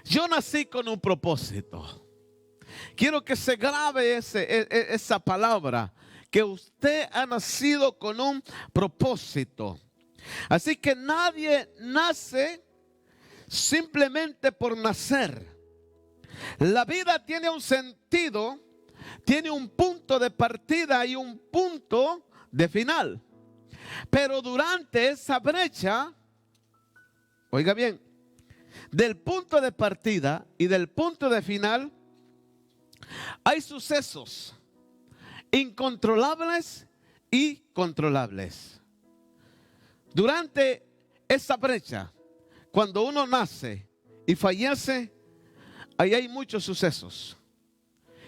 Yo nací con un propósito. Quiero que se grabe esa palabra, que usted ha nacido con un propósito. Así que nadie nace simplemente por nacer. La vida tiene un sentido, tiene un punto de partida y un punto de final. Pero durante esa brecha, oiga bien, del punto de partida y del punto de final, hay sucesos incontrolables y controlables. Durante esa brecha, cuando uno nace y fallece, ahí hay muchos sucesos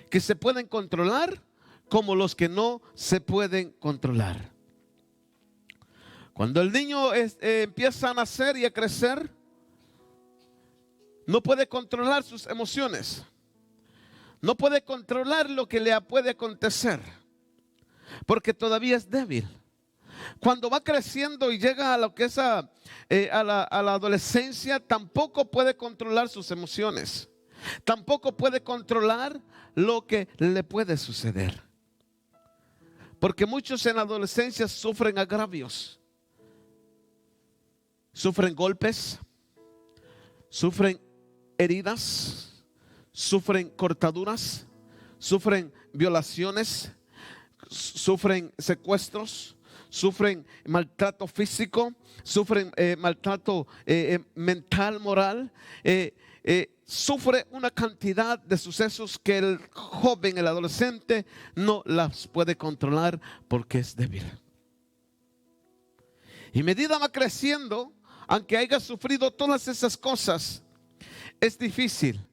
que se pueden controlar como los que no se pueden controlar. Cuando el niño empieza a nacer y a crecer, no puede controlar sus emociones. No puede controlar lo que le puede acontecer, porque todavía es débil. Cuando va creciendo y llega a lo que es a la adolescencia, tampoco puede controlar sus emociones. Tampoco puede controlar lo que le puede suceder. Porque muchos en la adolescencia sufren agravios, sufren golpes, sufren heridas, sufren cortaduras, sufren violaciones, sufren secuestros, sufren maltrato físico, sufren maltrato mental, moral, sufre una cantidad de sucesos que el joven, el adolescente no las puede controlar porque es débil. Y a medida va creciendo, aunque haya sufrido todas esas cosas, es difícil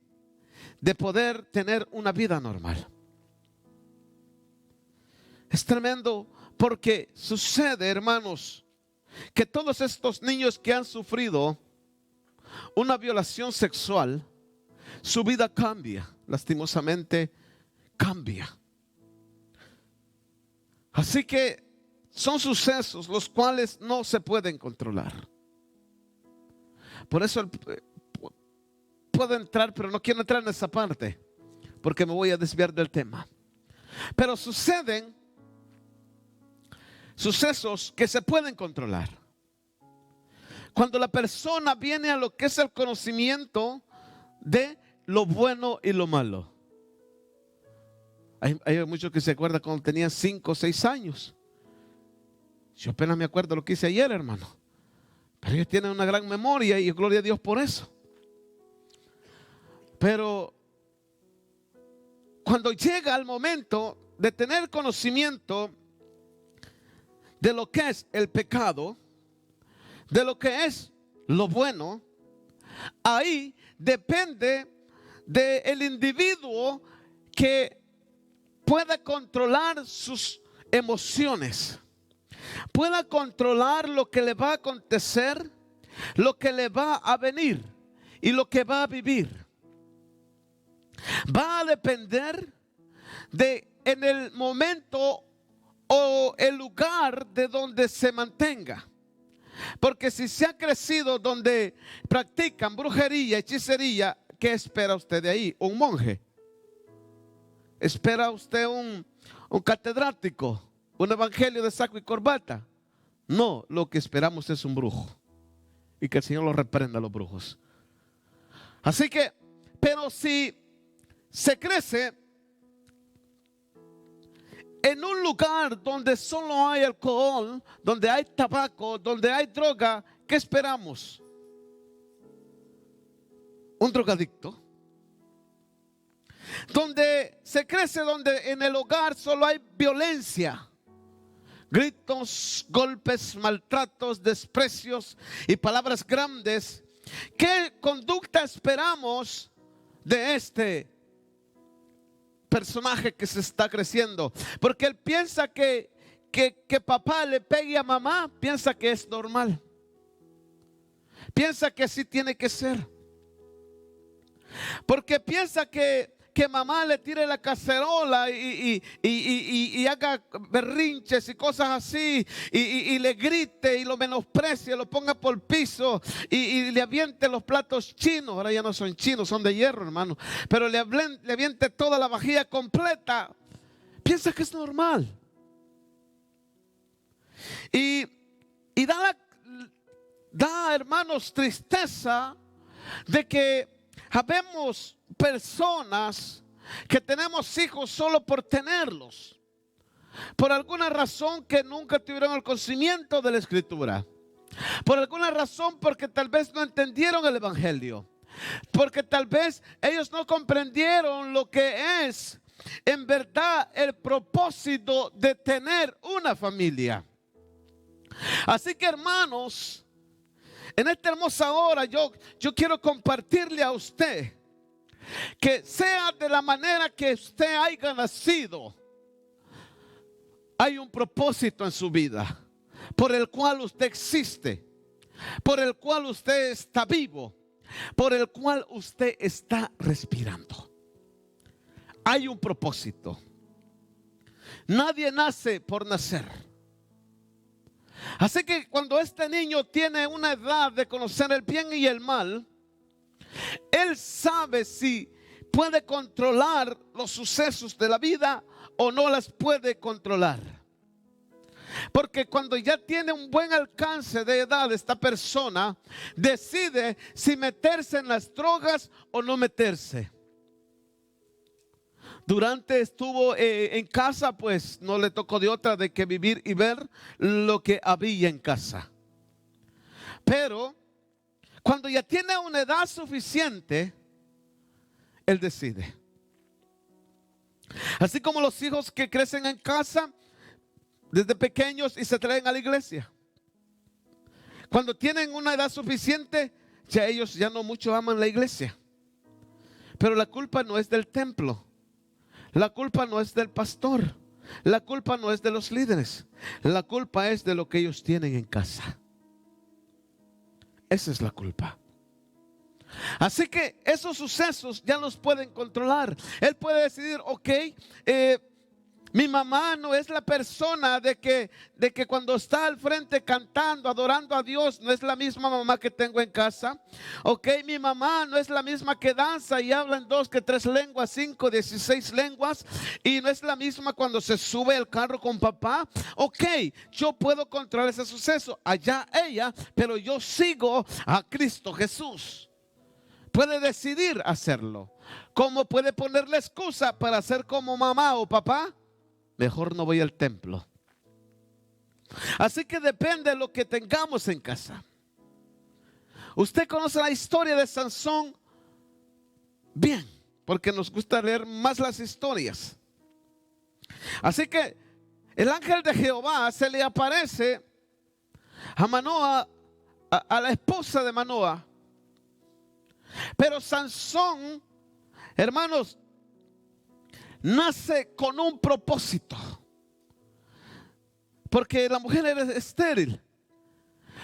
de poder tener una vida normal. Es tremendo porque sucede, hermanos, que todos estos niños que han sufrido una violación sexual, su vida cambia, lastimosamente cambia. Así que son sucesos los cuales no se pueden controlar. Por eso puedo entrar, pero no quiero entrar en esa parte, porque me voy a desviar del tema. Pero suceden sucesos que se pueden controlar. Cuando la persona viene a lo que es el conocimiento de lo bueno y lo malo. Hay muchos que se acuerdan cuando tenían 5 o 6 años. Yo apenas me acuerdo lo que hice ayer, hermano. Pero ellos tienen una gran memoria y gloria a Dios por eso. Pero cuando llega el momento de tener conocimiento de lo que es el pecado, de lo que es lo bueno, ahí depende del individuo que pueda controlar sus emociones, pueda controlar lo que le va a acontecer, lo que le va a venir y lo que va a vivir. Va a depender de en el momento o el lugar de donde se mantenga. Porque si se ha crecido donde practican brujería, hechicería, ¿qué espera usted de ahí? ¿Un monje? ¿Espera usted un catedrático? ¿Un evangelio de saco y corbata? No, lo que esperamos es un brujo. Y que el Señor lo reprenda a los brujos. Así que, pero si se crece en un lugar donde solo hay alcohol, donde hay tabaco, donde hay droga, ¿qué esperamos? Un drogadicto. Donde se crece, donde en el hogar solo hay violencia, gritos, golpes, maltratos, desprecios y palabras grandes. ¿Qué conducta esperamos de este personaje que se está creciendo? Porque él piensa que papá le pegue a mamá, piensa que es normal, piensa que así tiene que ser, porque piensa que que mamá le tire la cacerola y haga berrinches y cosas así, y le grite y lo menosprecie, lo ponga por el piso y le aviente los platos chinos. Ahora ya no son chinos, son de hierro, hermano. Pero le aviente toda la vajilla completa. Piensa que es normal. Y da, hermanos, tristeza de que habemos personas que tenemos hijos solo por tenerlos, por alguna razón que nunca tuvieron el conocimiento de la Escritura, por alguna razón porque tal vez no entendieron el Evangelio, porque tal vez ellos no comprendieron lo que es en verdad el propósito de tener una familia. Así que, hermanos, en esta hermosa hora yo quiero compartirle a usted que sea de la manera que usted haya nacido, hay un propósito en su vida por el cual usted existe, por el cual usted está vivo, por el cual usted está respirando. Hay un propósito. Nadie nace por nacer. Así que cuando este niño tiene una edad de conocer el bien y el mal, él sabe si puede controlar los sucesos de la vida o no las puede controlar. Porque cuando ya tiene un buen alcance de edad, esta persona decide si meterse en las drogas o no meterse. Durante estuvo en casa, pues no le tocó de otra de que vivir y ver lo que había en casa. Pero cuando ya tiene una edad suficiente, él decide. Así como los hijos que crecen en casa desde pequeños y se traen a la iglesia. Cuando tienen una edad suficiente, ya ellos ya no mucho aman la iglesia. Pero la culpa no es del templo. La culpa no es del pastor. La culpa no es de los líderes. La culpa es de lo que ellos tienen en casa. Esa es la culpa. Así que esos sucesos ya los pueden controlar. Él puede decidir, ok, mi mamá no es la persona de que cuando está al frente cantando, adorando a Dios, no es la misma mamá que tengo en casa. Ok, mi mamá no es la misma que danza y habla en 2, que 3 lenguas, 5, 16 lenguas. Y no es la misma cuando se sube al carro con papá. Ok, yo puedo controlar ese suceso. Allá ella, pero yo sigo a Cristo Jesús. Puede decidir hacerlo. ¿Cómo puede ponerle excusa para ser como mamá o papá? Mejor no voy al templo. Así que depende de lo que tengamos en casa. Usted conoce la historia de Sansón bien, porque nos gusta leer más las historias. Así que el ángel de Jehová se le aparece a Manoa, a la esposa de Manoa. Pero Sansón, hermanos, nace con un propósito, porque la mujer era estéril.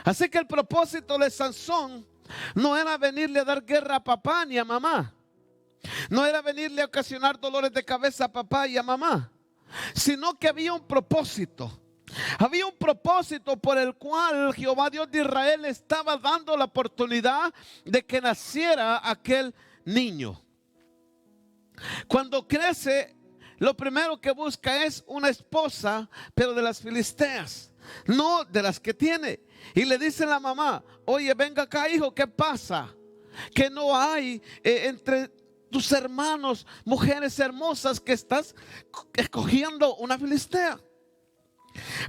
Así que el propósito de Sansón no era venirle a dar guerra a papá ni a mamá. No era venirle a ocasionar dolores de cabeza a papá y a mamá, sino que había un propósito. Había un propósito por el cual Jehová Dios de Israel estaba dando la oportunidad de que naciera aquel niño. Cuando crece, lo primero que busca es una esposa, pero de las filisteas, no de las que tiene. Y le dice a la mamá, oye, venga acá, hijo, ¿qué pasa? Que no hay entre tus hermanos mujeres hermosas, que estás escogiendo una filistea.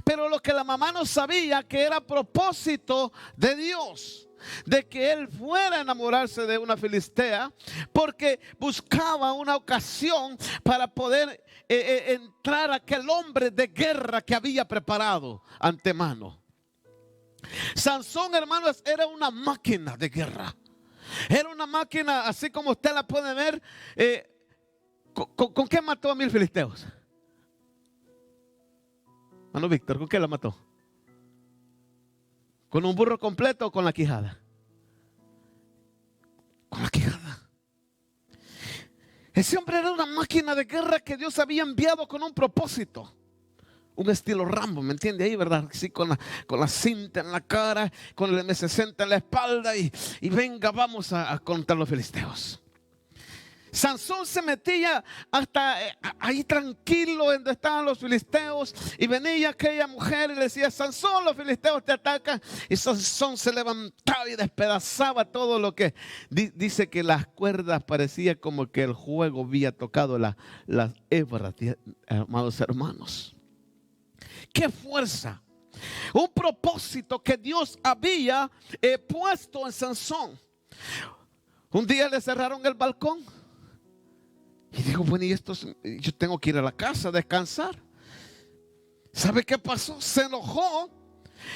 Pero lo que la mamá no sabía, que era propósito de Dios, de que él fuera a enamorarse de una filistea, porque buscaba una ocasión para poder entrar a aquel hombre de guerra que había preparado antemano. Sansón, hermanos, era una máquina de guerra. Era una máquina, así como usted la puede ver. ¿Con qué mató a 1000 filisteos? Mano Víctor, ¿con qué la mató? ¿Con un burro completo o con la quijada? Con la quijada. Ese hombre era una máquina de guerra que Dios había enviado con un propósito. Un estilo Rambo, ¿me entiende? Ahí, ¿verdad? Sí, con la cinta en la cara, con el M60 en la espalda y venga, vamos a contra los filisteos. Sansón se metía hasta ahí tranquilo donde estaban los filisteos y venía aquella mujer y le decía: Sansón, los filisteos te atacan. Y Sansón se levantaba y despedazaba todo lo que dice que las cuerdas parecía como que el juego había tocado las hebras, amados hermanos. ¡Qué fuerza! Un propósito que Dios había puesto en Sansón. Un día le cerraron el balcón y dijo: bueno, yo tengo que ir a la casa a descansar. ¿Sabe qué pasó? Se enojó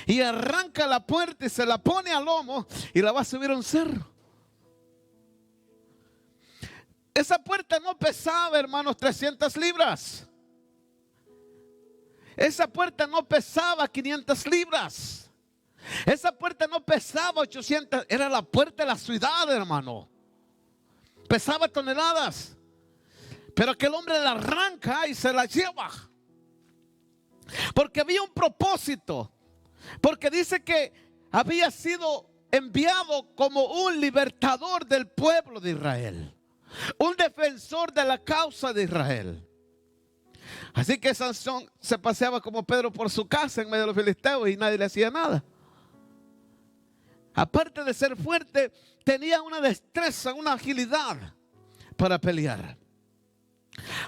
y arranca la puerta y se la pone al lomo y la va a subir a un cerro. Esa puerta no pesaba, hermanos, 300 libras. Esa puerta no pesaba 500 libras. Esa puerta no pesaba 800. Era la puerta de la ciudad, hermano. Pesaba toneladas. Pero aquel hombre la arranca y se la lleva. Porque había un propósito. Porque dice que había sido enviado como un libertador del pueblo de Israel. Un defensor de la causa de Israel. Así que Sansón se paseaba como Pedro por su casa en medio de los filisteos y nadie le hacía nada. Aparte de ser fuerte, tenía una destreza, una agilidad para pelear.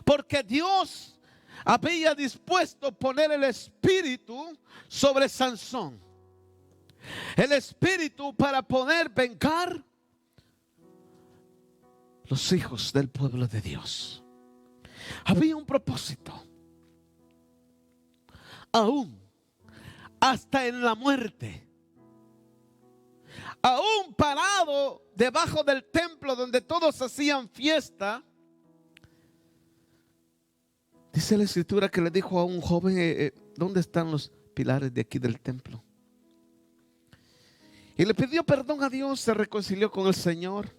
Porque Dios había dispuesto poner el espíritu sobre Sansón. El espíritu para poder vengar los hijos del pueblo de Dios. Había un propósito. Aún hasta en la muerte, aún parado debajo del templo donde todos hacían fiesta, dice la escritura que le dijo a un joven: ¿dónde están los pilares de aquí del templo? Y le pidió perdón a Dios, se reconcilió con el Señor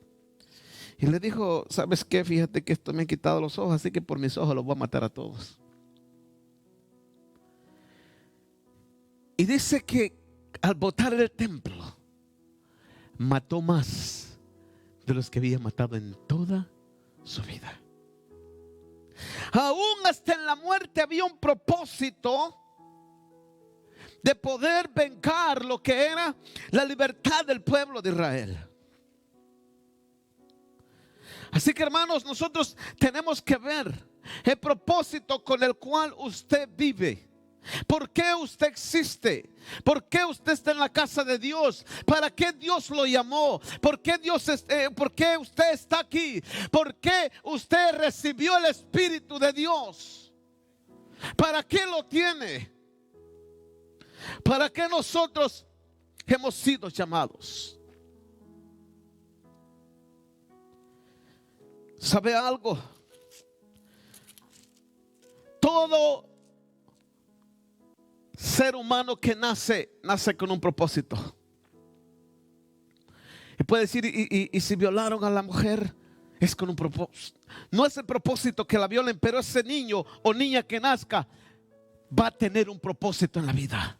y le dijo: ¿sabes qué? Fíjate que esto me ha quitado los ojos, así que por mis ojos los voy a matar a todos. Y dice que al botar el templo mató más de los que había matado en toda su vida. Aún hasta en la muerte había un propósito de poder vengar lo que era la libertad del pueblo de Israel. Así que, hermanos, nosotros tenemos que ver el propósito con el cual usted vive. ¿Por qué usted existe? ¿Por qué usted está en la casa de Dios? ¿Para qué Dios lo llamó? ¿Por qué usted está aquí? ¿Por qué usted recibió el Espíritu de Dios? ¿Para qué lo tiene? ¿Para qué nosotros hemos sido llamados? ¿Sabe algo? Todo ser humano que nace con un propósito. Y puede decir: y si violaron a la mujer, es con un propósito. No es el propósito que la violen, pero ese niño o niña que nazca va a tener un propósito en la vida.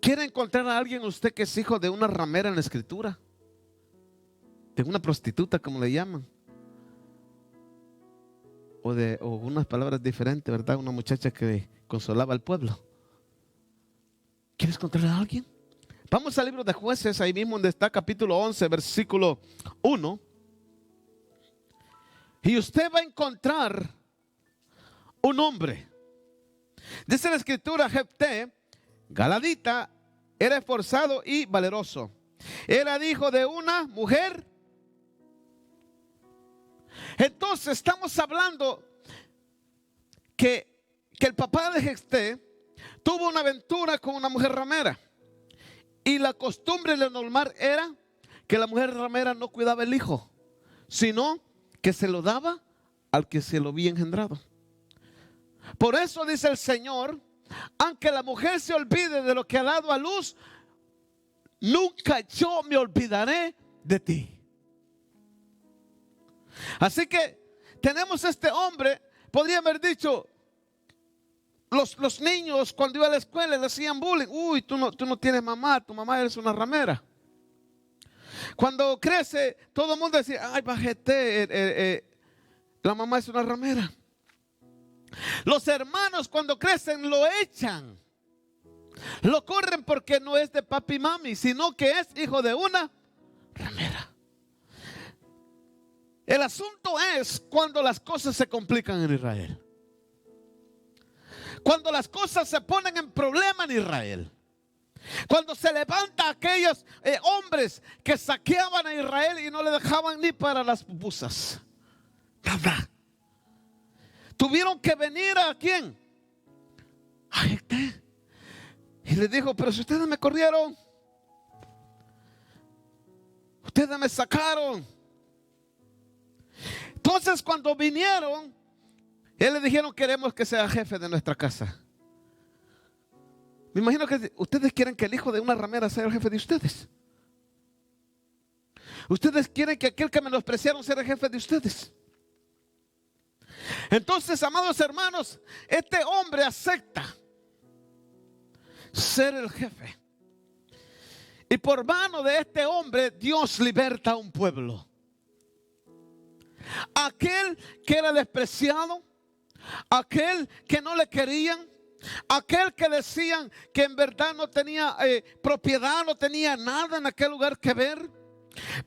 ¿Quiere encontrar a alguien usted que es hijo de una ramera en la escritura? De una prostituta, como le llaman. O unas palabras diferentes, ¿verdad? Una muchacha que consolaba al pueblo. ¿Quieres encontrar a alguien? Vamos al libro de Jueces, ahí mismo donde está capítulo 11, versículo 1. Y usted va a encontrar un hombre. Dice la escritura: Jefté, galadita, era esforzado y valeroso. Era hijo de una mujer. Entonces estamos hablando que el papá de Jefté tuvo una aventura con una mujer ramera. Y la costumbre, lo normal era que la mujer ramera no cuidaba el hijo, sino que se lo daba al que se lo había engendrado. Por eso dice el Señor: aunque la mujer se olvide de lo que ha dado a luz, nunca yo me olvidaré de ti. Así que tenemos este hombre, podría haber dicho, los niños cuando iba a la escuela le hacían bullying. Uy, tú no tienes mamá, tu mamá eres una ramera. Cuando crece, todo el mundo decía, ay, bajete, la mamá es una ramera. Los hermanos cuando crecen lo echan, lo corren porque no es de papi y mami, sino que es hijo de una ramera. El asunto es cuando las cosas se complican en Israel. Cuando las cosas se ponen en problema en Israel. Cuando se levantan aquellos hombres que saqueaban a Israel y no le dejaban ni para las pupusas. Nada. Tuvieron que venir a ¿quién? A Jefté. Y le dijo, pero si ustedes me corrieron, ustedes me sacaron. Entonces cuando vinieron, él le dijeron, queremos que sea jefe de nuestra casa. Me imagino que ustedes quieren que el hijo de una ramera sea el jefe de ustedes. Ustedes quieren que aquel que menospreciaron sea el jefe de ustedes. Entonces, amados hermanos, este hombre acepta ser el jefe. Y por mano de este hombre, Dios liberta a un pueblo. Aquel que era despreciado, aquel que no le querían, aquel que decían que en verdad no tenía propiedad, no tenía nada en aquel lugar que ver,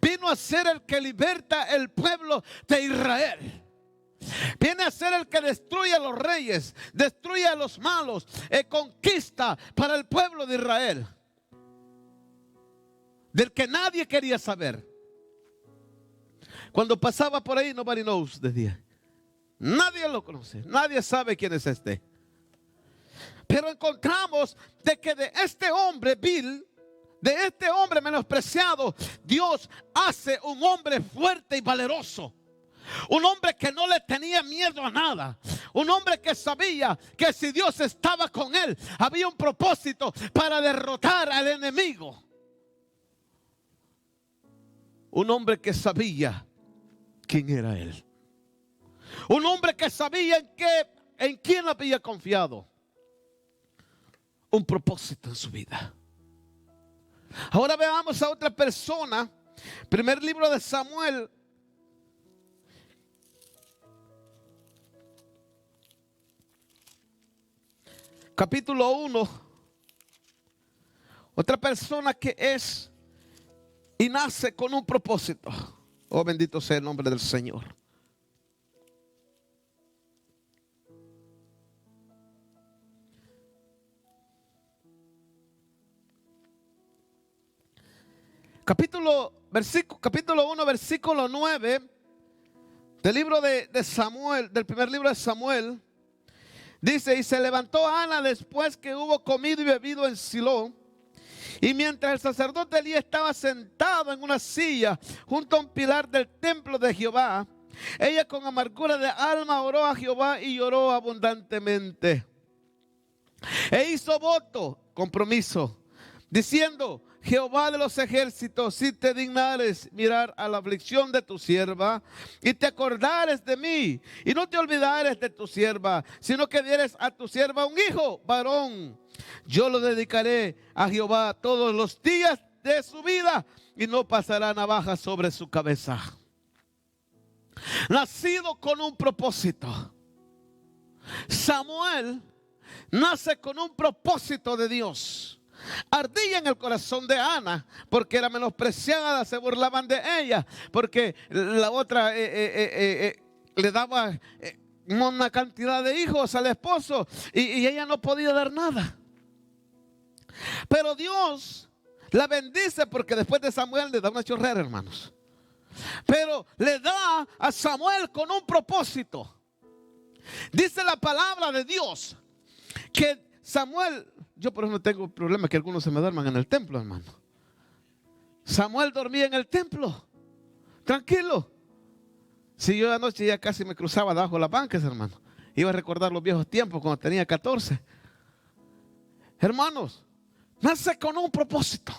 vino a ser el que liberta el pueblo de Israel. Viene a ser el que destruye a los reyes, destruye a los malos, conquista para el pueblo de Israel, del que nadie quería saber. Cuando pasaba por ahí, nobody knows, decía. Nadie lo conoce, nadie sabe quién es este. Pero encontramos de que de este hombre vil, de este hombre menospreciado, Dios hace un hombre fuerte y valeroso. Un hombre que no le tenía miedo a nada. Un hombre que sabía que si Dios estaba con él, había un propósito para derrotar al enemigo. Un hombre que sabía quién era él. Un hombre que sabía en quién había confiado. Un propósito en su vida. Ahora veamos a otra persona. Primer libro de Samuel, capítulo 1. Otra persona que es y nace con un propósito. Oh, bendito sea el nombre del Señor. Capítulo 1, versículo 9 del libro de Samuel, del primer libro de Samuel. Dice, y se levantó Ana después que hubo comido y bebido en Silo. Y mientras el sacerdote Elí estaba sentado en una silla junto a un pilar del templo de Jehová, ella con amargura de alma oró a Jehová y lloró abundantemente. E hizo voto, compromiso, diciendo, Jehová de los ejércitos, si te dignares mirar a la aflicción de tu sierva y te acordares de mí y no te olvidares de tu sierva, sino que dieres a tu sierva un hijo varón, yo lo dedicaré a Jehová todos los días de su vida y no pasará navaja sobre su cabeza. Nacido con un propósito. Samuel nace con un propósito de Dios. Ardía en el corazón de Ana porque era menospreciada, se burlaban de ella porque la otra le daba una cantidad de hijos al esposo y ella no podía dar nada. Pero Dios la bendice porque después de Samuel le da una chorrera, hermanos. Pero le da a Samuel con un propósito. Dice la palabra de Dios que Samuel, yo por eso no tengo problema que algunos se me duerman en el templo, hermano. Samuel dormía en el templo, tranquilo. Si yo anoche ya casi me cruzaba debajo de las bancas, hermano. Iba a recordar los viejos tiempos cuando tenía 14. Hermanos, nace con un propósito.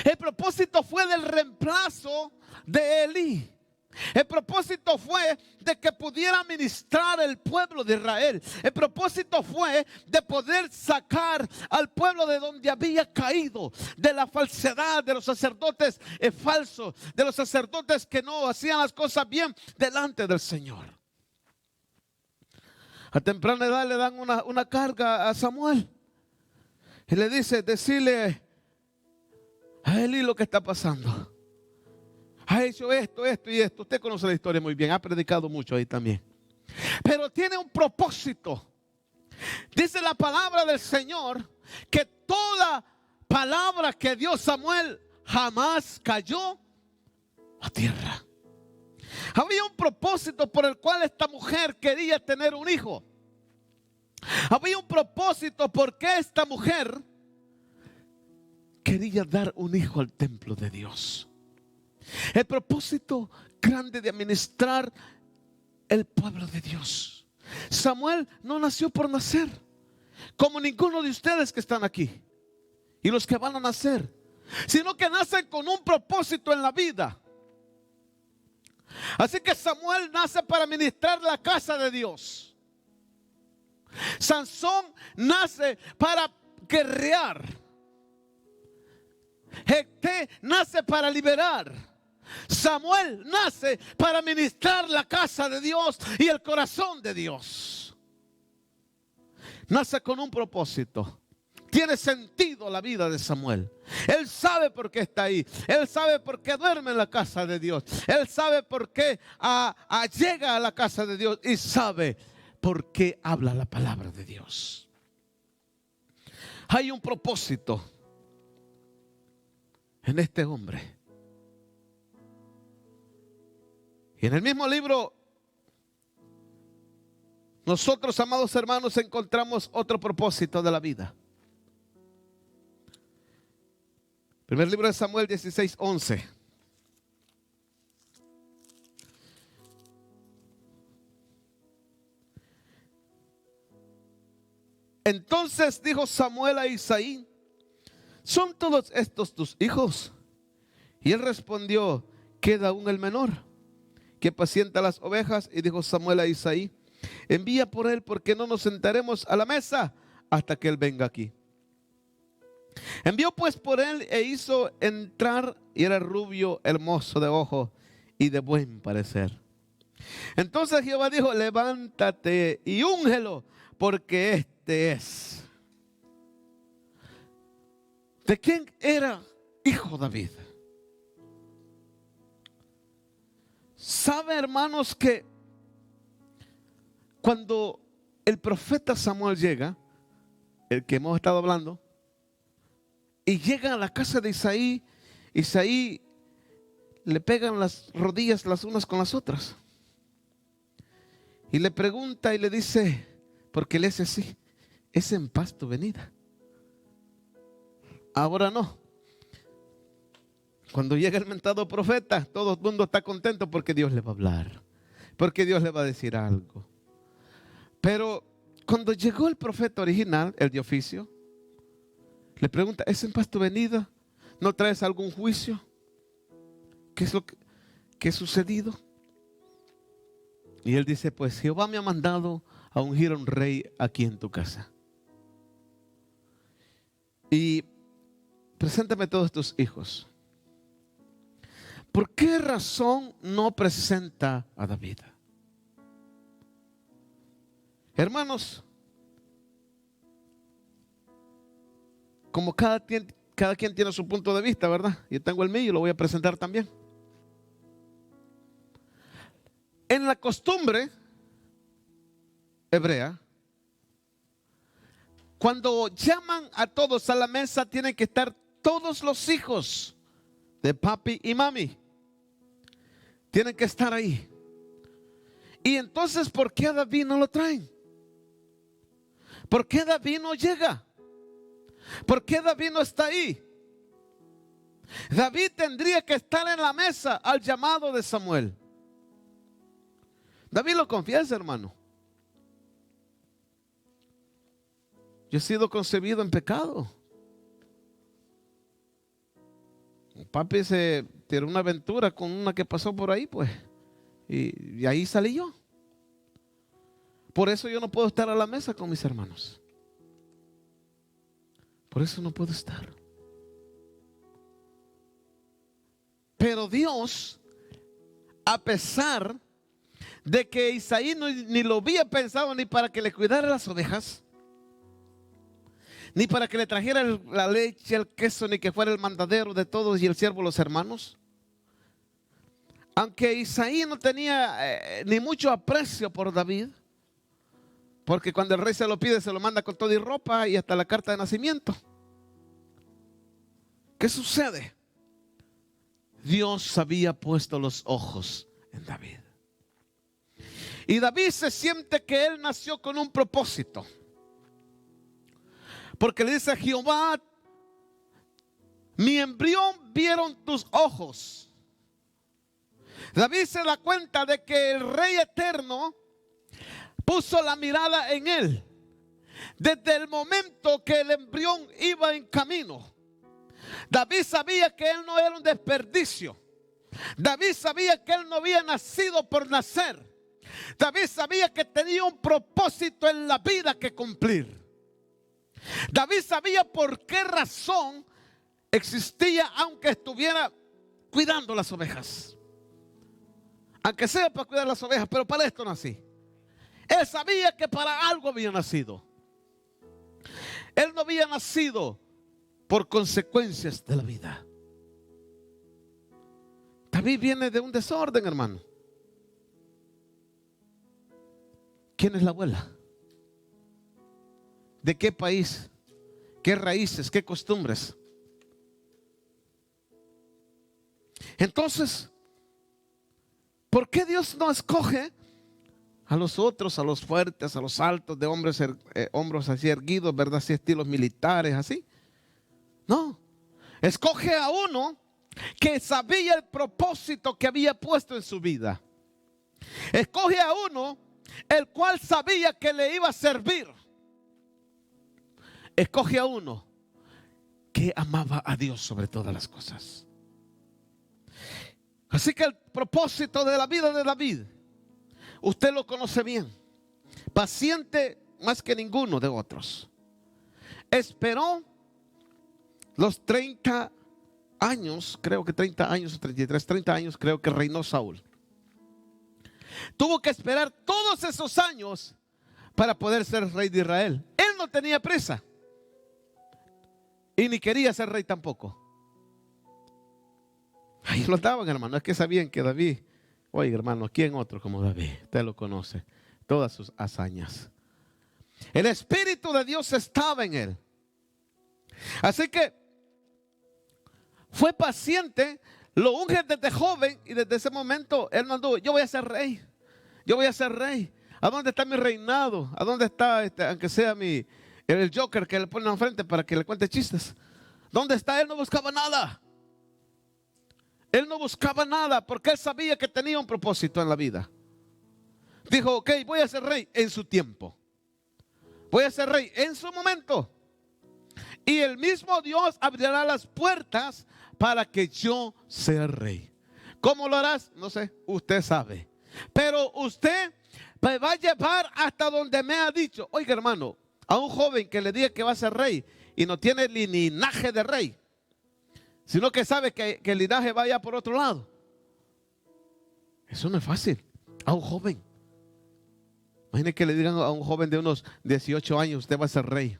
El propósito fue del reemplazo de Elí. El propósito fue de que pudiera ministrar el pueblo de Israel. El propósito fue de poder sacar al pueblo de donde había caído, de la falsedad, de los sacerdotes falsos, de los sacerdotes que no hacían las cosas bien delante del Señor. A temprana edad le dan una carga a Samuel y le dice: decirle a Eli lo que está pasando. Ha hecho esto, esto y esto. Usted conoce la historia muy bien. Ha predicado mucho ahí también. Pero tiene un propósito. Dice la palabra del Señor que toda palabra que dio Samuel jamás cayó a tierra. Había un propósito por el cual esta mujer quería tener un hijo. Había un propósito porque esta mujer quería dar un hijo al templo de Dios. El propósito grande de administrar el pueblo de Dios. Samuel no nació por nacer, como ninguno de ustedes que están aquí y los que van a nacer, sino que nacen con un propósito en la vida. Así que Samuel nace para administrar la casa de Dios. Sansón nace para guerrear. Jefté nace para liberar. Samuel nace para ministrar la casa de Dios y el corazón de Dios. Nace con un propósito. Tiene sentido la vida de Samuel. Él sabe por qué está ahí. Él sabe por qué duerme en la casa de Dios. Él sabe por qué llega a la casa de Dios. Y sabe por qué habla la palabra de Dios. Hay un propósito en este hombre. Y en el mismo libro, nosotros, amados hermanos, encontramos otro propósito de la vida. Primer libro de Samuel 16:11. Entonces dijo Samuel a Isaí: ¿son todos estos tus hijos? Y él respondió: queda aún el menor, que pacienta las ovejas. Y dijo Samuel a Isaí: envía por él, porque no nos sentaremos a la mesa hasta que él venga aquí. Envió pues por él e hizo entrar, y era rubio, hermoso de ojo y de buen parecer. Entonces Jehová dijo: levántate y úngelo, porque este es. ¿De quién era hijo David? ¿Sabe, hermanos, que cuando el profeta Samuel llega, el que hemos estado hablando, y llega a la casa de Isaí, Isaí le pegan las rodillas las unas con las otras y le pregunta y le dice, porque le dice así: es en paz tu venida. Ahora no. Cuando llega el mentado profeta, todo el mundo está contento porque Dios le va a hablar, porque Dios le va a decir algo. Pero cuando llegó el profeta original, el de oficio, le pregunta: ¿es en paz tu venida? ¿No traes algún juicio? ¿Qué es lo que ha sucedido? Y él dice: pues Jehová me ha mandado a ungir a un rey aquí en tu casa. Y preséntame todos tus hijos. ¿Por qué razón no presenta a David? Hermanos, como cada quien tiene su punto de vista, ¿verdad? Yo tengo el mío y lo voy a presentar también. En la costumbre hebrea, cuando llaman a todos a la mesa, tienen que estar todos los hijos de papi y mami. Tienen que estar ahí. Y entonces, ¿por qué a David no lo traen? ¿Por qué David no llega? ¿Por qué David no está ahí? David tendría que estar en la mesa al llamado de Samuel. David lo confiesa, hermano. Yo he sido concebido en pecado. Papi se tiró una aventura con una que pasó por ahí, pues. y ahí salí yo. Por eso yo no puedo estar a la mesa con mis hermanos. Por eso no puedo estar. Pero Dios, a pesar de que Isaí ni lo había pensado ni para que le cuidara las ovejas, ni para que le trajera la leche, el queso, ni que fuera el mandadero de todos y el siervo de los hermanos. Aunque Isaí no tenía ni mucho aprecio por David, porque cuando el rey se lo pide, se lo manda con todo y ropa y hasta la carta de nacimiento. ¿Qué sucede? Dios había puesto los ojos en David. Y David se siente que él nació con un propósito. Porque le dice a Jehová: mi embrión vieron tus ojos. David se da cuenta de que el Rey eterno puso la mirada en él desde el momento que el embrión iba en camino. David sabía que él no era un desperdicio. David sabía que él no había nacido por nacer. David sabía que tenía un propósito en la vida que cumplir. David sabía por qué razón existía, aunque estuviera cuidando las ovejas. Aunque sea para cuidar las ovejas, pero para esto nací. Él sabía que para algo había nacido. Él no había nacido por consecuencias de la vida. David viene de un desorden, hermano. ¿Quién es la abuela? ¿De qué país? ¿Qué raíces? ¿Qué costumbres? Entonces, ¿por qué Dios no escoge a los otros, a los fuertes, a los altos, de hombros así erguidos, verdad? Así estilos militares, así. No, escoge a uno que sabía el propósito que había puesto en su vida. Escoge a uno el cual sabía que le iba a servir. Escoge a uno que amaba a Dios sobre todas las cosas. Así que el propósito de la vida de David, usted lo conoce bien. Paciente más que ninguno de otros. Esperó los 30 años, creo que 30 años o 33, 30 años creo que reinó Saúl. Tuvo que esperar todos esos años para poder ser rey de Israel. Él no tenía prisa y ni quería ser rey tampoco. Ahí lo daban, hermano. Es que sabían que David, oye, hermano, ¿quién otro como David? Usted lo conoce, todas sus hazañas. El Espíritu de Dios estaba en él. Así que fue paciente, lo unge desde joven y desde ese momento él no anduvo: yo voy a ser rey, yo voy a ser rey. ¿A dónde está mi reinado? ¿A dónde está, aunque sea el Joker que le ponen enfrente para que le cuente chistes? ¿Dónde está? Él no buscaba nada. Él no buscaba nada porque él sabía que tenía un propósito en la vida. Dijo: ok, voy a ser rey en su tiempo. Voy a ser rey en su momento. Y el mismo Dios abrirá las puertas para que yo sea rey. ¿Cómo lo harás? No sé, usted sabe. Pero usted me va a llevar hasta donde me ha dicho. Oiga, hermano, a un joven que le diga que va a ser rey y no tiene el linaje de rey, sino que sabe que el linaje va allá por otro lado, eso no es fácil. A un joven, imagine que le digan a un joven de unos 18 años: usted va a ser rey.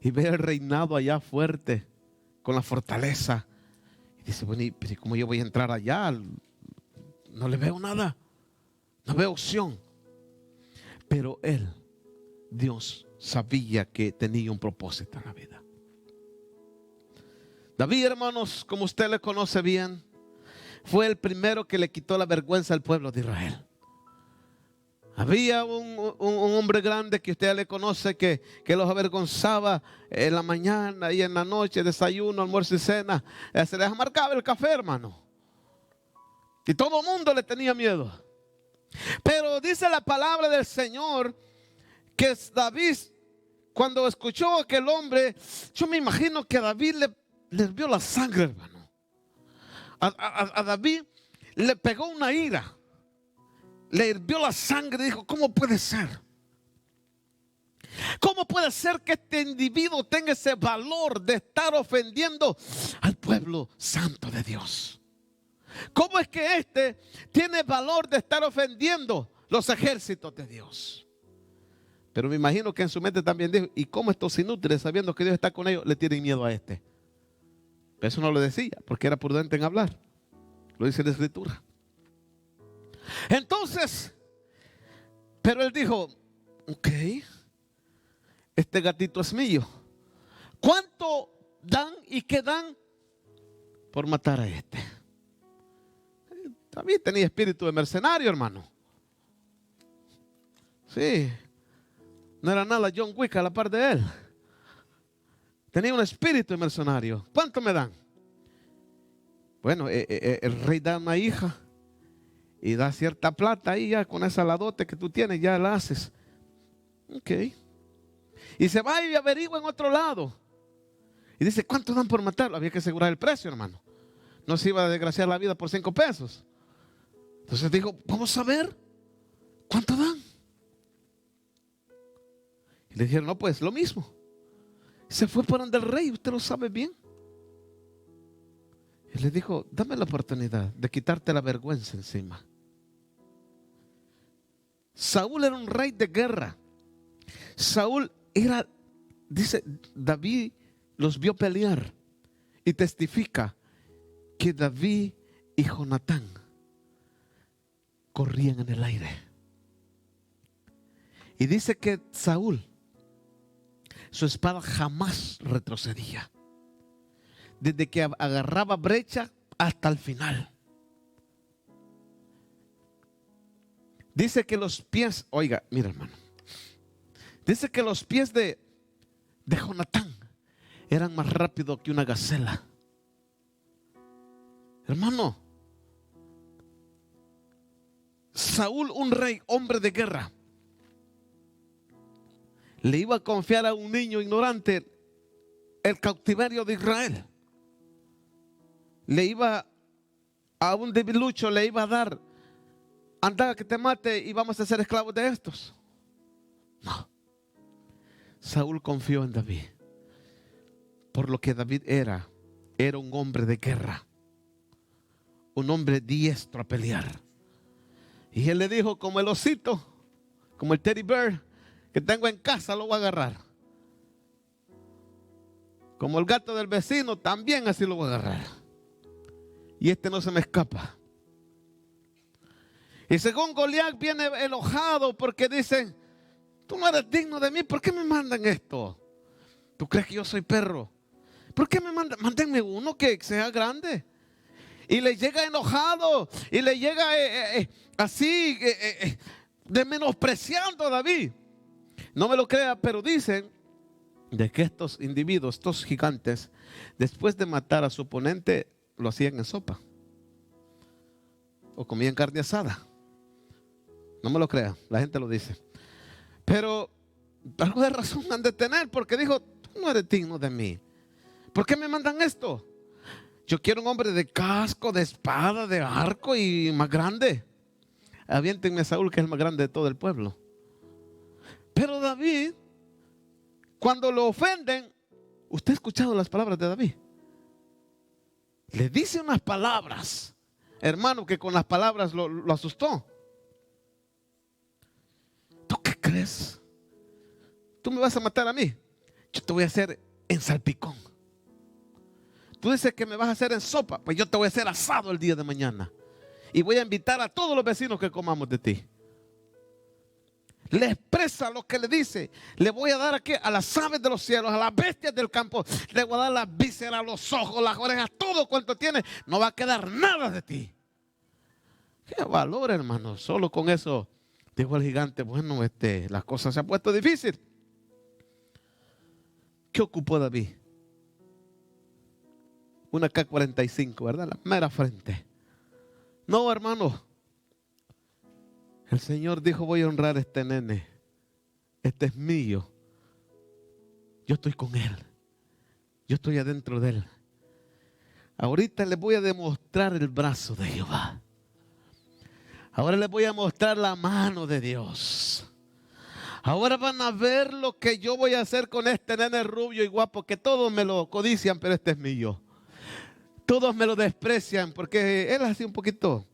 Y ve el reinado allá fuerte, con la fortaleza. Y dice: bueno, ¿y cómo yo voy a entrar allá? No le veo nada, no veo opción. Pero él, Dios, sabía que tenía un propósito en la vida. David, hermanos, como usted le conoce bien, fue el primero que le quitó la vergüenza al pueblo de Israel. Había un hombre grande que usted le conoce que los avergonzaba en la mañana y en la noche, desayuno, almuerzo y cena. Se les amargaba el café, hermano. Y todo el mundo le tenía miedo. Pero dice la palabra del Señor que David, cuando escuchó a aquel hombre, yo me imagino que a David le vio la sangre, hermano. A David le pegó una ira, le hirvió la sangre y dijo: ¿cómo puede ser? ¿Cómo puede ser que este individuo tenga ese valor de estar ofendiendo al pueblo santo de Dios? ¿Cómo es que este tiene valor de estar ofendiendo los ejércitos de Dios? Pero me imagino que en su mente también dijo: ¿y cómo estos inútiles, sabiendo que Dios está con ellos, le tienen miedo a este? Pero eso no lo decía porque era prudente en hablar. Lo dice la Escritura. Entonces, pero él dijo: ok, este gatito es mío. ¿Cuánto dan y qué dan por matar a este? También tenía espíritu de mercenario, hermano. Sí, no era nada John Wick a la par de él. Tenía un espíritu de mercenario. ¿Cuánto me dan? Bueno, el rey da una hija y da cierta plata ahí, ya con esa ladote que tú tienes, ya la haces. Ok. Y se va y averigua en otro lado. Y dice: ¿cuánto dan por matarlo? Había que asegurar el precio, hermano. No se iba a desgraciar la vida por 5 pesos. Entonces dijo: vamos a ver cuánto dan. Y le dijeron: no, pues lo mismo. Y se fue por donde el rey, usted lo sabe bien. Y le dijo: dame la oportunidad de quitarte la vergüenza encima. Saúl era un rey de guerra. Saúl era, dice, David los vio pelear y testifica que David y Jonatán corrían en el aire. Y dice que Saúl, su espada jamás retrocedía, desde que agarraba brecha hasta el final. Dice que los pies, oiga, mira, hermano, dice que los pies de Jonatán eran más rápidos que una gacela. Hermano, Saúl, un rey, hombre de guerra, le iba a confiar a un niño ignorante el cautiverio de Israel. Le iba a un debilucho, le iba a dar: anda que te mate y vamos a ser esclavos de estos. No. Saúl confió en David, por lo que David era un hombre de guerra, un hombre diestro a pelear. Y él le dijo: como el osito, como el teddy bear que tengo en casa, lo voy a agarrar. Como el gato del vecino, también así lo voy a agarrar. Y este no se me escapa. Y según Goliat viene enojado porque dicen: tú no eres digno de mí, ¿por qué me mandan esto? ¿Tú crees que yo soy perro? ¿Por qué me mandan? Mándenme uno que sea grande. Y le llega enojado y le llega así de menospreciando a David. No me lo crea, pero dicen de que estos individuos, estos gigantes, después de matar a su oponente, lo hacían en sopa o comían carne asada. No me lo crea, la gente lo dice. Pero algo de razón han de tener, porque dijo: tú no eres digno de mí. ¿Por qué me mandan esto? Yo quiero un hombre de casco, de espada, de arco y más grande. Aviéntenme a Saúl, que es el más grande de todo el pueblo. Pero David, cuando lo ofenden, usted ha escuchado las palabras de David. Le dice unas palabras, hermano, que con las palabras lo asustó. ¿Tú qué crees? ¿Tú me vas a matar a mí? Yo te voy a hacer en salpicón. Tú dices que me vas a hacer en sopa, pues yo te voy a hacer asado el día de mañana. Y voy a invitar a todos los vecinos que comamos de ti. Le expresa lo que le dice. Le voy a dar aquí a las aves de los cielos, a las bestias del campo. Le voy a dar las vísceras, los ojos, las orejas, todo cuanto tiene. No va a quedar nada de ti. Qué valor, hermano. Solo con eso dijo el gigante: bueno, las cosas se han puesto difícil. ¿Qué ocupó David? Una K-45, ¿verdad? La mera frente. No, hermano. El Señor dijo: voy a honrar a este nene. Este es mío. Yo estoy con él. Yo estoy adentro de él. Ahorita les voy a demostrar el brazo de Jehová. Ahora les voy a mostrar la mano de Dios. Ahora van a ver lo que yo voy a hacer con este nene rubio y guapo, que todos me lo codician, pero este es mío. Todos me lo desprecian porque él es así un poquito,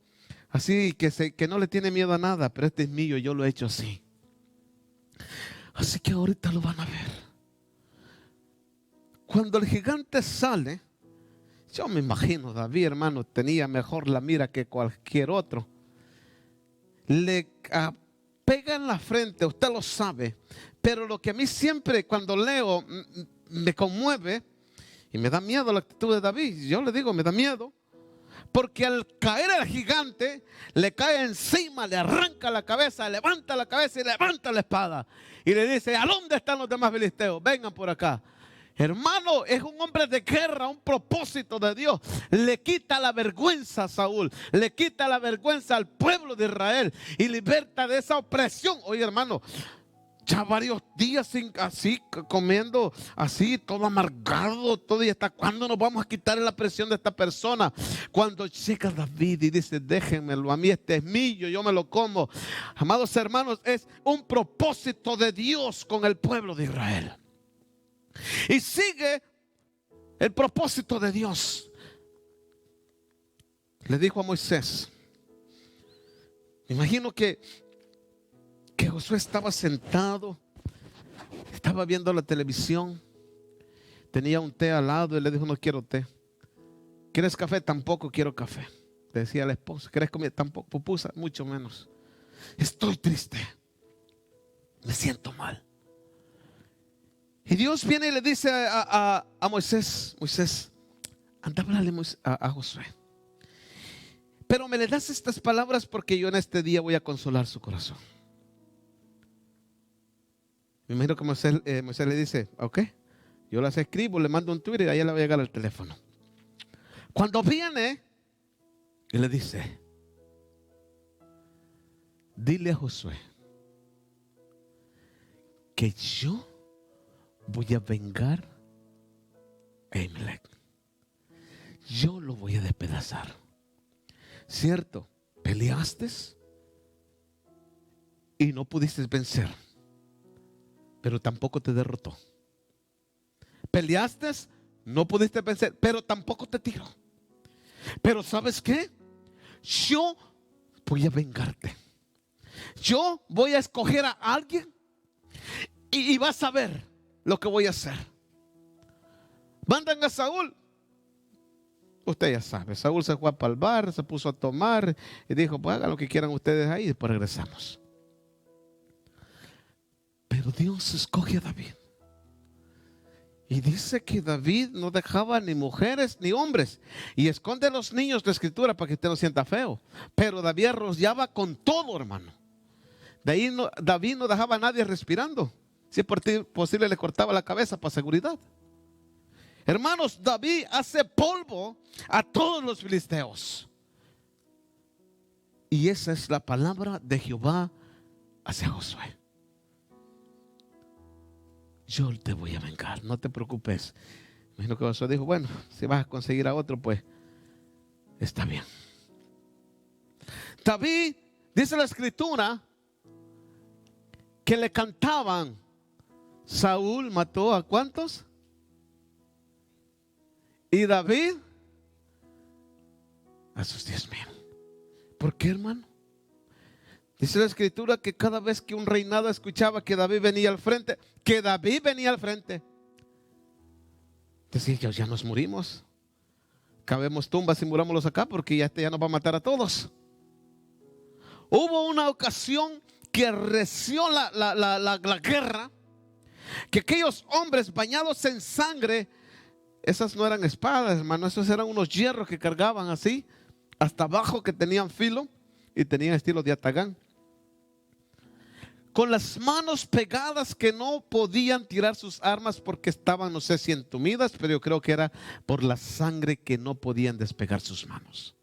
así que no le tiene miedo a nada, pero este es mío, yo lo he hecho así. Así que ahorita lo van a ver. Cuando el gigante sale, yo me imagino, David, hermano, tenía mejor la mira que cualquier otro. Le pega en la frente, usted lo sabe. Pero lo que a mí siempre cuando leo me conmueve y me da miedo la actitud de David. Yo le digo, me da miedo. Porque al caer el gigante, le cae encima, le arranca la cabeza, levanta la cabeza y levanta la espada. Y le dice, ¿a dónde están los demás filisteos? Vengan por acá. Hermano, es un hombre de guerra, un propósito de Dios. Le quita la vergüenza a Saúl, le quita la vergüenza al pueblo de Israel y liberta de esa opresión. Oye, hermano, ya varios días así, comiendo así, todo amargado, todo. ¿Y hasta cuándo nos vamos a quitar la presión de esta persona? Cuando llega David y dice, déjenmelo, a mí este es mío, yo me lo como. Amados hermanos, es un propósito de Dios con el pueblo de Israel. Y sigue el propósito de Dios. Le dijo a Moisés, me imagino que Josué estaba sentado, estaba viendo la televisión, tenía un té al lado y le dijo, no quiero té. ¿Quieres café? Tampoco quiero café. Le decía a la esposa, ¿quieres comida? Tampoco. Pupusa, mucho menos. Estoy triste, me siento mal. Y Dios viene y le dice a Moisés, anda a hablarle a Josué. Pero me le das estas palabras porque yo en este día voy a consolar su corazón. Me imagino que Moisés le dice, ok, yo las escribo, le mando un Twitter y ahí le va a llegar al teléfono. Cuando viene, y le dice, dile a Josué que yo voy a vengar a Amalek. Yo lo voy a despedazar. Cierto, peleaste y no pudiste vencer, pero tampoco te derrotó. Peleaste, no pudiste vencer, pero tampoco te tiró. Pero ¿sabes qué? Yo voy a vengarte. Yo voy a escoger a alguien y vas a ver lo que voy a hacer. Mandan a Saúl. Usted ya sabe, Saúl se fue para el bar, se puso a tomar y dijo, pues hagan lo que quieran ustedes ahí y después regresamos. Pero Dios escoge a David. Y dice que David no dejaba ni mujeres ni hombres. Y esconde a los niños de escritura para que usted no sienta feo. Pero David arrollaba con todo, hermano. De ahí David no dejaba a nadie respirando. Si es posible le cortaba la cabeza para seguridad. Hermanos, David hace polvo a todos los filisteos. Y esa es la palabra de Jehová hacia Josué. Yo te voy a vengar, no te preocupes. Imagino que Josué dijo, bueno, si vas a conseguir a otro, pues está bien. David, dice la escritura, que le cantaban. Saúl mató a ¿cuántos? Y David a sus 10,000. ¿Por qué, hermano? Dice la escritura que cada vez que un reinado escuchaba que David venía al frente, decía, ya nos morimos. Cabemos tumbas y murámoslos acá porque ya nos va a matar a todos. Hubo una ocasión que reció la guerra, que aquellos hombres bañados en sangre, esas no eran espadas, hermano, esos eran unos hierros que cargaban así, hasta abajo, que tenían filo y tenían estilo de yatagán. Con las manos pegadas, que no podían tirar sus armas porque estaban, no sé si entumidas, pero yo creo que era por la sangre que no podían despegar sus manos.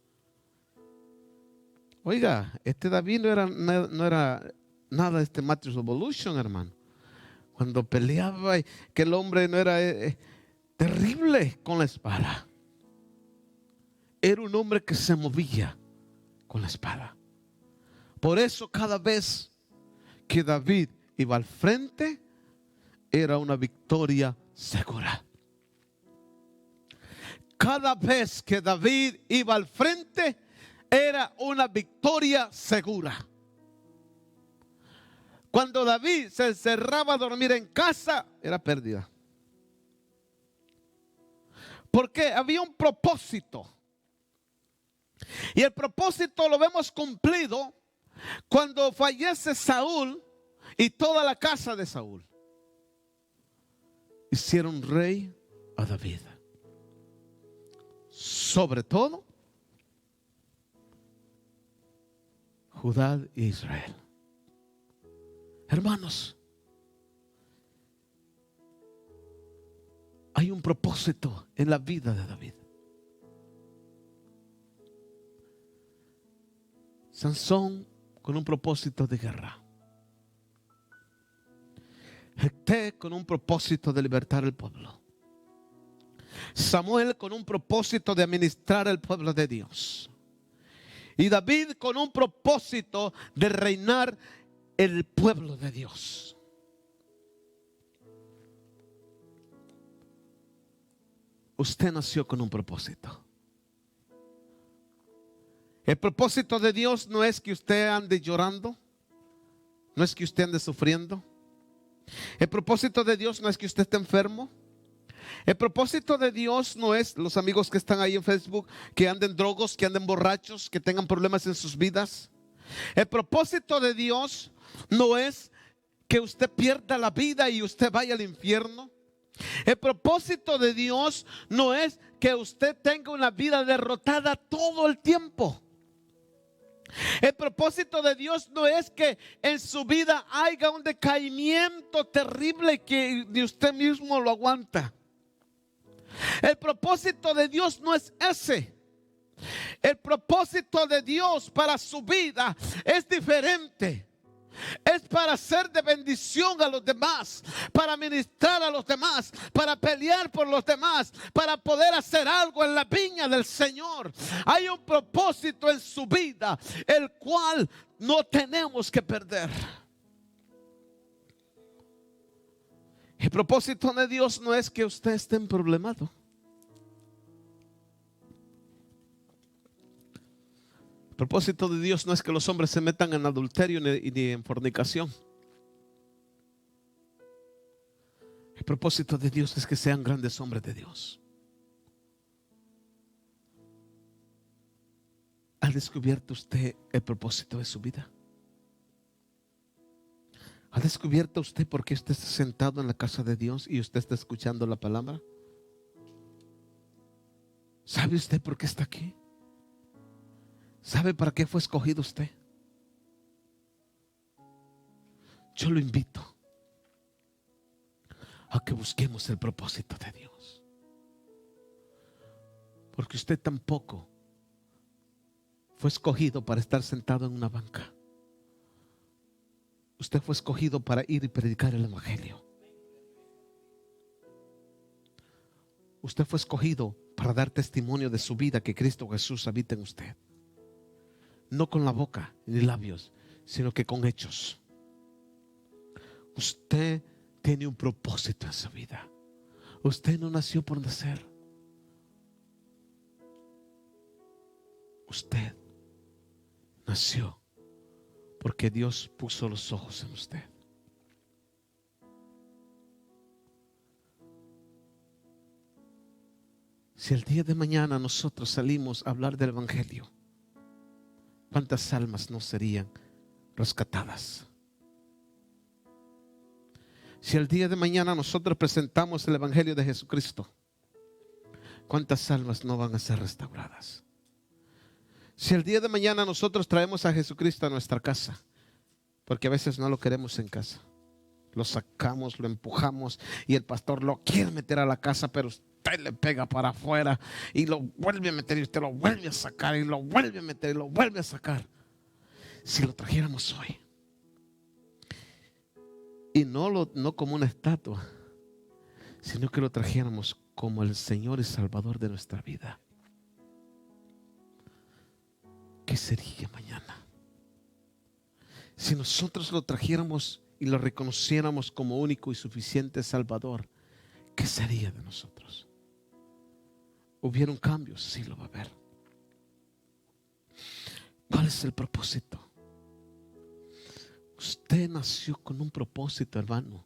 Oiga, este David no era nada de este Matrix Evolution, hermano. Cuando peleaba, que el hombre no era terrible con la espada. Era un hombre que se movía con la espada. Por eso cada vez que David iba al frente, era una victoria segura. Cada vez que David iba al frente, era una victoria segura. Cuando David se encerraba a dormir en casa, era pérdida. Porque había un propósito. Y el propósito lo vemos cumplido cuando fallece Saúl y toda la casa de Saúl. Hicieron rey a David. Sobre todo, Judá e Israel. Hermanos, hay un propósito en la vida de David. Sansón con un propósito de guerra. Jefté con un propósito de libertar al pueblo. Samuel con un propósito de administrar el pueblo de Dios. Y David con un propósito de reinar el pueblo de Dios. Usted nació con un propósito. El propósito de Dios no es que usted ande llorando, no es que usted ande sufriendo. El propósito de Dios no es que usted esté enfermo. El propósito de Dios no es los amigos que están ahí en Facebook que anden drogos, que anden borrachos, que tengan problemas en sus vidas. El propósito de Dios no es que usted pierda la vida y usted vaya al infierno. El propósito de Dios no es que usted tenga una vida derrotada todo el tiempo. El propósito de Dios no es que en su vida haya un decaimiento terrible que ni usted mismo lo aguanta. El propósito de Dios no es ese. El propósito de Dios para su vida es diferente. Es para ser de bendición a los demás, para ministrar a los demás, para pelear por los demás, para poder hacer algo en la viña del Señor. Hay un propósito en su vida, el cual no tenemos que perder. El propósito de Dios no es que usted esté problemado. El propósito de Dios no es que los hombres se metan en adulterio ni en fornicación. El propósito de Dios es que sean grandes hombres de Dios. ¿Ha descubierto usted el propósito de su vida? ¿Ha descubierto usted por qué usted está sentado en la casa de Dios y usted está escuchando la palabra? ¿Sabe usted por qué está aquí? ¿Sabe para qué fue escogido usted? Yo lo invito a que busquemos el propósito de Dios. Porque usted tampoco fue escogido para estar sentado en una banca. Usted fue escogido para ir y predicar el evangelio. Usted fue escogido para dar testimonio de su vida, que Cristo Jesús habita en usted. No con la boca ni labios, sino que con hechos. Usted tiene un propósito en su vida. Usted no nació por nacer. Usted nació porque Dios puso los ojos en usted. Si el día de mañana nosotros salimos a hablar del evangelio, ¿cuántas almas no serían rescatadas? Si el día de mañana nosotros presentamos el evangelio de Jesucristo, ¿cuántas almas no van a ser restauradas? Si el día de mañana nosotros traemos a Jesucristo a nuestra casa, porque a veces no lo queremos en casa, lo sacamos, lo empujamos y el pastor lo quiere meter a la casa, pero usted le pega para afuera y lo vuelve a meter y usted lo vuelve a sacar y lo vuelve a meter y lo vuelve a sacar. Si lo trajéramos hoy y no como una estatua, sino que lo trajéramos como el Señor y Salvador de nuestra vida, ¿qué sería mañana? Si nosotros lo trajéramos y lo reconociéramos como único y suficiente Salvador, ¿qué sería de nosotros? ¿Hubieron cambios? Sí, lo va a haber. ¿Cuál es el propósito? Usted nació con un propósito, hermano.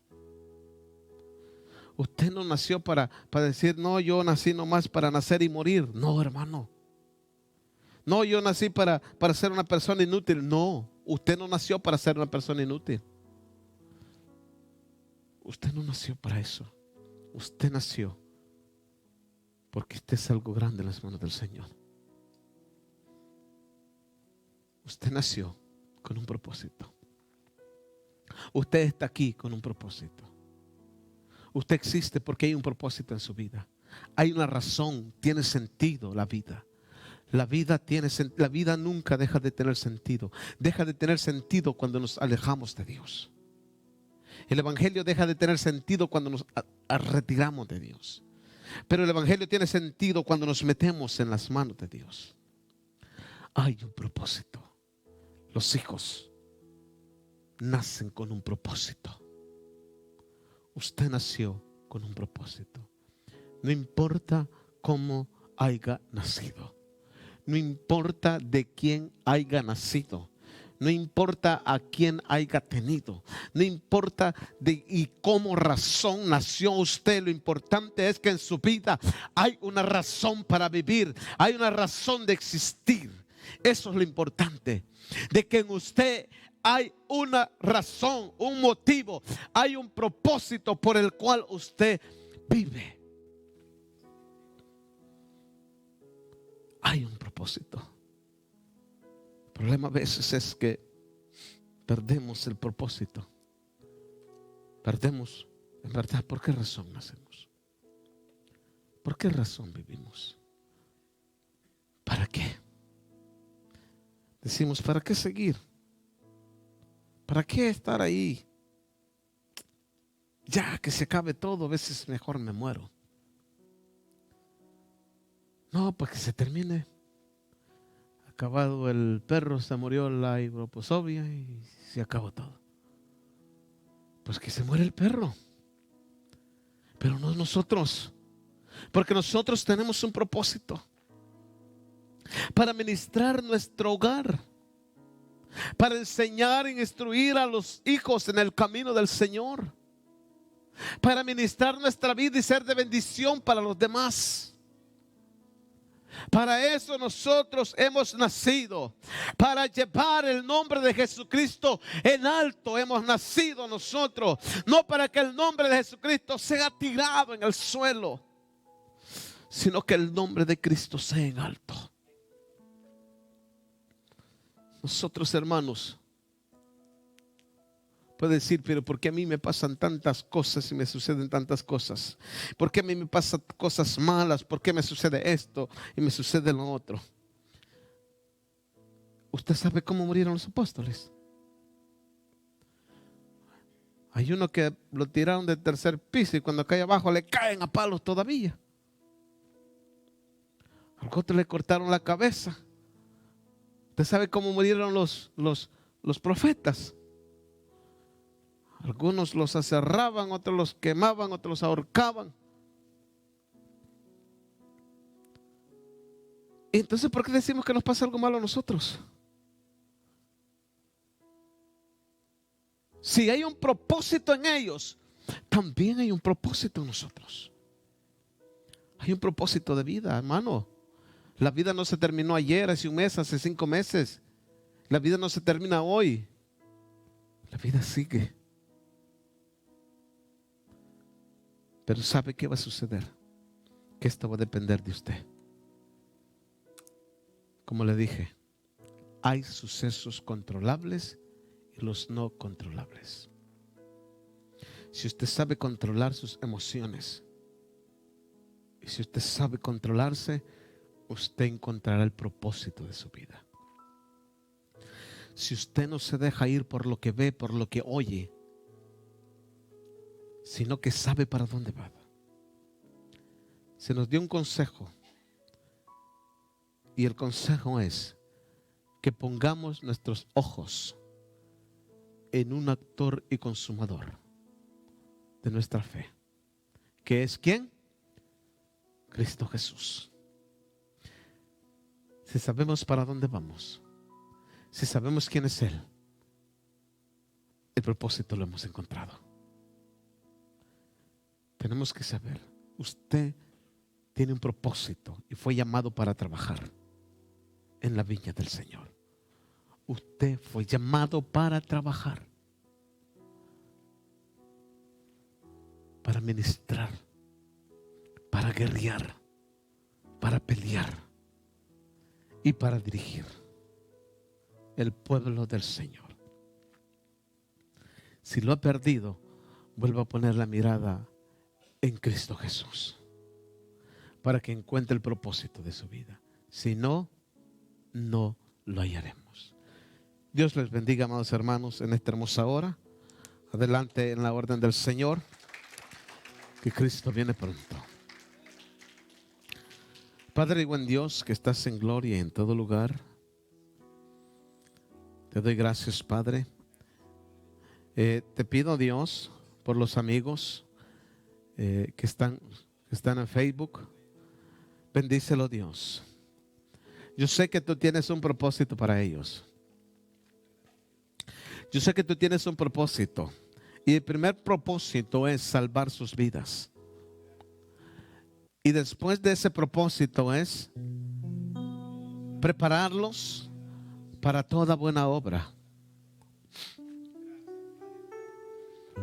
Usted no nació para decir, no, yo nací nomás para nacer y morir. No, hermano. No, yo nací para ser una persona inútil. No, usted no nació para ser una persona inútil. Usted no nació para eso. Usted nació porque usted es algo grande en las manos del Señor. Usted nació con un propósito. Usted está aquí con un propósito. Usted existe porque hay un propósito en su vida. Hay una razón, tiene sentido la vida. La vida nunca deja de tener sentido. Deja de tener sentido cuando nos alejamos de Dios. El evangelio deja de tener sentido cuando nos retiramos de Dios. Pero el evangelio tiene sentido cuando nos metemos en las manos de Dios. Hay un propósito. Los hijos nacen con un propósito. Usted nació con un propósito. No importa cómo haya nacido. No importa de quién haya nacido. No importa a quién haya tenido. No importa y cómo razón nació usted. Lo importante es que en su vida hay una razón para vivir. Hay una razón de existir. Eso es lo importante. De que en usted hay una razón, un motivo. Hay un propósito por el cual usted vive. Hay un propósito. El problema a veces es que perdemos el propósito. Perdemos, en verdad, ¿por qué razón nacemos? ¿Por qué razón vivimos? ¿Para qué? Decimos, ¿para qué seguir? ¿Para qué estar ahí? Ya que se acabe todo, a veces mejor me muero. No, para que se termine. Acabado el perro, se murió la hidroposovia y se acabó todo. Pues que se muere el perro. Pero no nosotros. Porque nosotros tenemos un propósito. Para ministrar nuestro hogar. Para enseñar e instruir a los hijos en el camino del Señor. Para ministrar nuestra vida y ser de bendición para los demás. Para eso nosotros hemos nacido. Para llevar el nombre de Jesucristo en alto hemos nacido nosotros. No para que el nombre de Jesucristo sea tirado en el suelo, sino que el nombre de Cristo sea en alto. Nosotros, hermanos, puede decir, pero ¿por qué a mí me pasan tantas cosas y me suceden tantas cosas? ¿Por qué a mí me pasan cosas malas? ¿Por qué me sucede esto y me sucede lo otro? ¿Usted sabe cómo murieron los apóstoles? Hay uno que lo tiraron del tercer piso y cuando cae abajo le caen a palos todavía. Al otro le cortaron la cabeza. ¿Usted sabe cómo murieron los profetas? Algunos los aserraban, otros los quemaban, otros los ahorcaban. Entonces, ¿por qué decimos que nos pasa algo malo a nosotros? Si hay un propósito en ellos, también hay un propósito en nosotros. Hay un propósito de vida, hermano. La vida no se terminó ayer, hace un mes, hace 5 meses. La vida no se termina hoy. La vida sigue. Pero ¿sabe qué va a suceder? Que esto va a depender de usted. Como le dije, hay sucesos controlables y los no controlables. Si usted sabe controlar sus emociones y si usted sabe controlarse, usted encontrará el propósito de su vida. Si usted no se deja ir por lo que ve, por lo que oye, sino que sabe para dónde va. Se nos dio un consejo y el consejo es que pongamos nuestros ojos en un autor y consumador de nuestra fe, que es ¿quién? Cristo Jesús. Si sabemos para dónde vamos, si sabemos quién es Él, el propósito lo hemos encontrado. Tenemos que saber, usted tiene un propósito y fue llamado para trabajar en la viña del Señor. Usted fue llamado para trabajar, para ministrar, para guerrear, para pelear y para dirigir el pueblo del Señor. Si lo ha perdido, vuelva a poner la mirada en Cristo Jesús para que encuentre el propósito de su vida. Si no, no lo hallaremos. Dios les bendiga, amados hermanos, en esta hermosa hora. Adelante en la orden del Señor, que Cristo viene pronto. Padre y buen Dios, que estás en gloria en todo lugar, te doy gracias, Padre. Te pido, Dios, por los amigos que están en Facebook. Bendícelo, Dios. Yo sé que tú tienes un propósito para ellos. Yo sé que tú tienes un propósito. Y el primer propósito es salvar sus vidas. Y después de ese propósito es prepararlos para toda buena obra.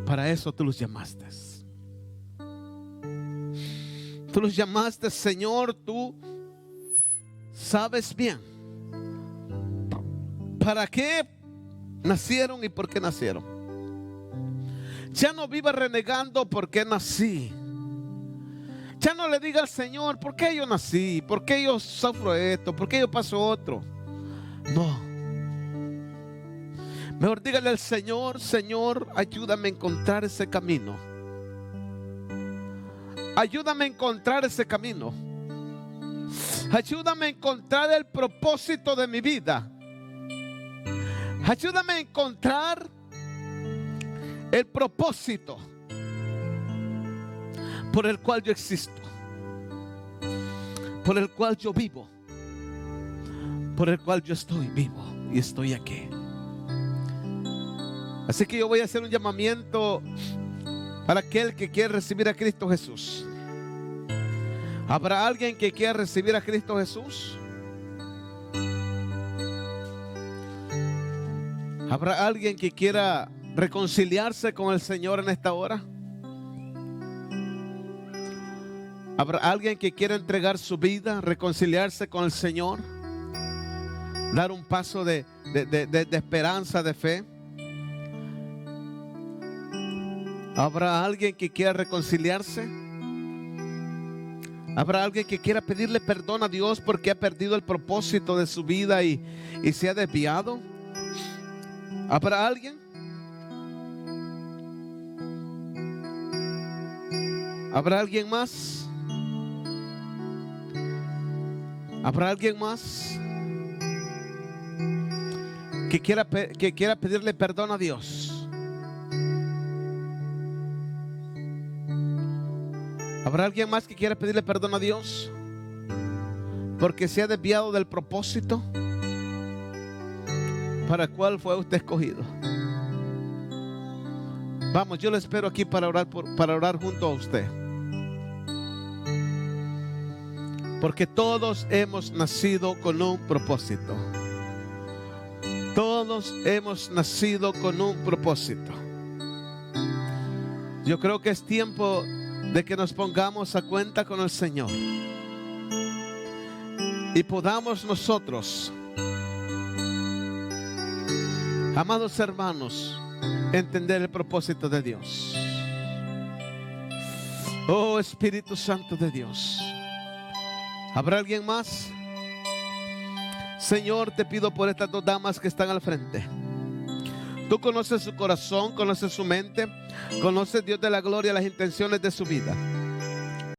Para eso tú los llamaste. Tú los llamaste, Señor. Tú sabes bien para qué nacieron y por qué nacieron. Ya no viva renegando por qué nací. Ya no le diga al Señor por qué yo nací, por qué yo sufro esto, por qué yo paso otro. No. Mejor dígale al Señor: Señor, ayúdame a encontrar ese camino. Ayúdame a encontrar ese camino. Ayúdame a encontrar el propósito de mi vida. Ayúdame a encontrar el propósito por el cual yo existo, por el cual yo vivo, por el cual yo estoy vivo y estoy aquí. Así que yo voy a hacer un llamamiento para aquel que quiere recibir a Cristo Jesús. ¿Habrá alguien que quiera recibir a Cristo Jesús? ¿Habrá alguien que quiera reconciliarse con el Señor en esta hora? ¿Habrá alguien que quiera entregar su vida, reconciliarse con el Señor, dar un paso de esperanza, de fe? ¿Habrá alguien que quiera reconciliarse? ¿Habrá alguien que quiera pedirle perdón a Dios porque ha perdido el propósito de su vida y se ha desviado? ¿Habrá alguien? ¿Habrá alguien más? ¿Habrá alguien más que quiera pedirle perdón a Dios? ¿Habrá alguien más que quiera pedirle perdón a Dios porque se ha desviado del propósito para el cual fue usted escogido? Vamos, yo le espero aquí para orar junto a usted. Porque todos hemos nacido con un propósito. Todos hemos nacido con un propósito. Yo creo que es tiempo de que nos pongamos a cuenta con el Señor y podamos nosotros, amados hermanos, entender el propósito de Dios. Oh Espíritu Santo de Dios, ¿habrá alguien más? Señor, te pido por estas dos damas que están al frente. Tú conoces su corazón, conoces su mente, conoces, Dios de la gloria, las intenciones de su vida.